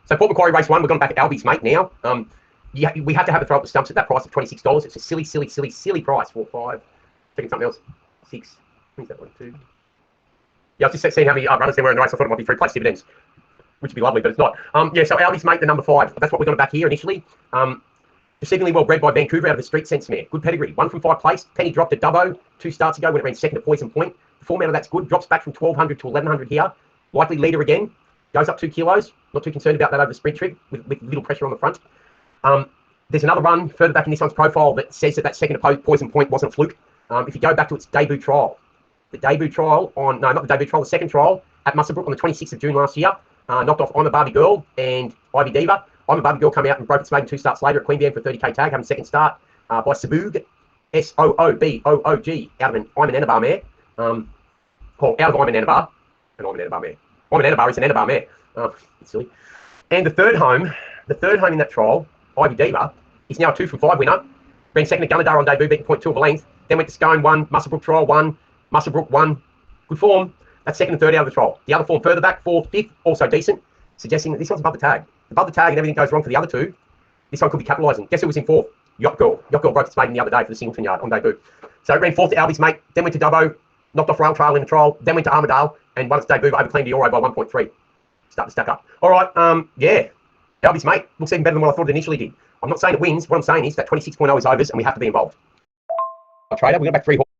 So Port Macquarie race 1, we're going back at Alby's, mate, now. We have to have a throw at the stumps at that price of $26. It's a silly price. 4, 5, checking something else. 6, I think that 1, 2. Yeah, I was just seeing how many runners there were in the race. I thought it might be 3 place dividends, which would be lovely, but it's not. Yeah, so Alby's, mate, the number 5. That's what we're going to back here initially. Deceivingly well bred by Vancouver out of the Street Sense mare. Good pedigree. 1 from 5 place. Penny dropped at Dubbo 2 starts ago when it ran second at Poison Point. The form out of that's good. Drops back from 1200 to 1100 here. Likely leader again. Goes up 2 kilos. Not too concerned about that over the sprint trip with little pressure on the front. There's another run further back in this one's profile that says that second at Poison Point wasn't a fluke. If you go back to its debut trial, the second trial at Muswellbrook on the 26th of June last year, knocked off I'm a Barbie Girl and Ivy Diva. I'm a Barbie Girl come out and broke its maiden 2 starts later at Queanbeyan for a 30k tag, having second start by Saboog, Sooboog, out of an I'm an Anabar mare. Out of I'm an Anabar, and I'm an Anabar mare. I'm an Anabar is an Anabar mare. It's silly. And the third home in that trial, Ivy Diva, is now a 2 from 5 winner. Ran second at Gunnedah on debut, beating 0.2 of a length. Then went to Scone 1, Muswellbrook trial 1, Muswellbrook 1. Good form. That's second and third out of the trial. The other form further back, 4th, 5th, also decent, suggesting that this one's above the tag. Above the tag and everything goes wrong for the other 2. This one could be capitalising. Guess who was in 4th? Yacht Girl. Yacht Girl broke its maiden the other day for the Singleton Yard on debut. So it ran 4th to Alby's, mate. Then went to Dubbo, knocked off Rail Trail in the trial. Then went to Armadale and won its debut over Clean Dioro by 1.3. Start to stack up. All right, yeah. Alby's, mate, looks even better than what I thought it initially did. I'm not saying it wins. What I'm saying is that 26.0 is overs and we have to be involved. Trader, we're going back 3 horses.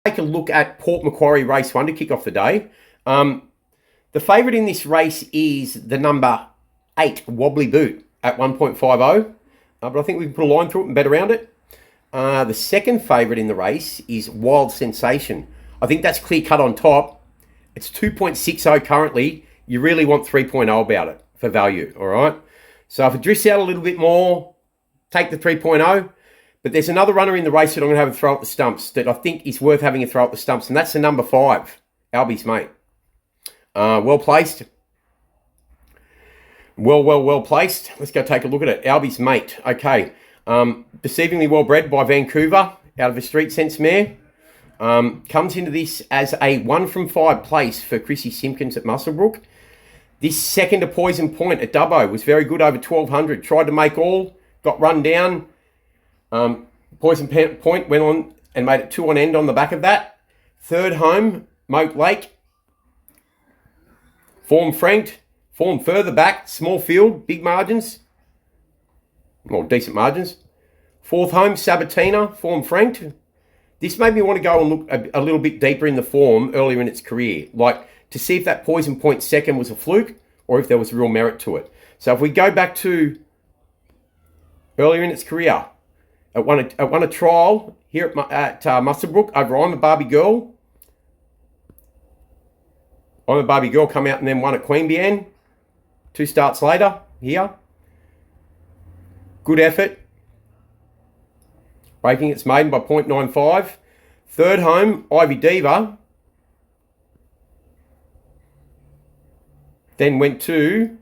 Take a look at Port Macquarie race 1 to kick off the day. The favourite in this race is the number 8, Wobbly Boot, at 1.50. But I think we can put a line through it and bet around it. The second favourite in the race is Wild Sensation. I think that's clear cut on top. It's 2.60 currently. You really want 3.0 about it for value, all right? So if it drifts out a little bit more, take the 3.0. But there's another runner in the race that I'm going to have a throw at the stumps that I think is worth having a throw at the stumps, and that's the number 5, Alby's, mate. Well placed. Well placed. Let's go take a look at it. Alby's, mate. Okay. Deceivingly well bred by Vancouver out of a Street Sense mare. Comes into this as a 1 from 5 place for Chrissy Simpkins at Muswellbrook. This second to Poison Point at Dubbo was very good over 1200. Tried to make all, got run down. Poison Point went on and made it 2 on end on the back of that. Third home, Moat Lake. Form franked. Form further back, small field, big margins. Well, decent margins. Fourth home, Sabatina, form franked. This made me want to go and look a little bit deeper in the form earlier in its career, like to see if that Poison Point second was a fluke or if there was real merit to it. So if we go back to earlier in its career, it won a trial here at Muswellbrook over I'm a Barbie Girl. I'm a Barbie Girl come out and then won at Queanbeyan. 2 starts later here. Good effort. Breaking its maiden by 0.95. Third home, Ivy Diva. Then went to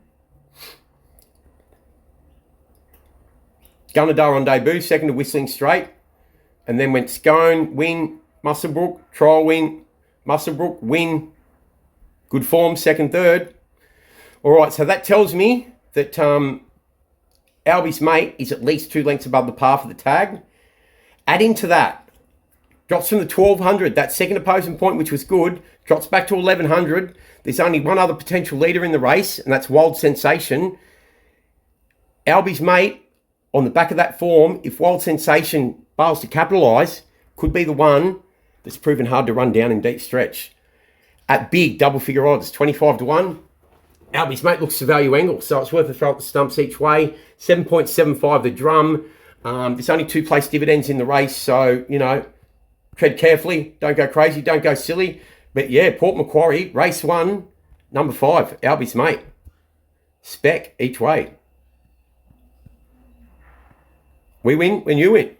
Gunnedah on debut, second to Whistling Straight. And then went Scone, win, Muswellbrook, trial win, Muswellbrook, win. Good form, second, third. All right, so that tells me that Alby's, mate, is at least 2 lengths above the par for the tag. Adding to that, drops from the 1200, that second opposing point, which was good, drops back to 1100. There's only one other potential leader in the race, and that's Wild Sensation. Alby's, mate, on the back of that form, if Wild Sensation fails to capitalise, could be the one that's proven hard to run down in deep stretch. At big double-figure odds, 25 to 1. Alby's, mate, looks to value angle, so it's worth a throw at the stumps each way. 7.75 the drum. There's only 2 place dividends in the race, so, you know, tread carefully. Don't go crazy, don't go silly. But, yeah, Port Macquarie, race 1, number 5, Alby's, mate. Spec each way. We win when you win.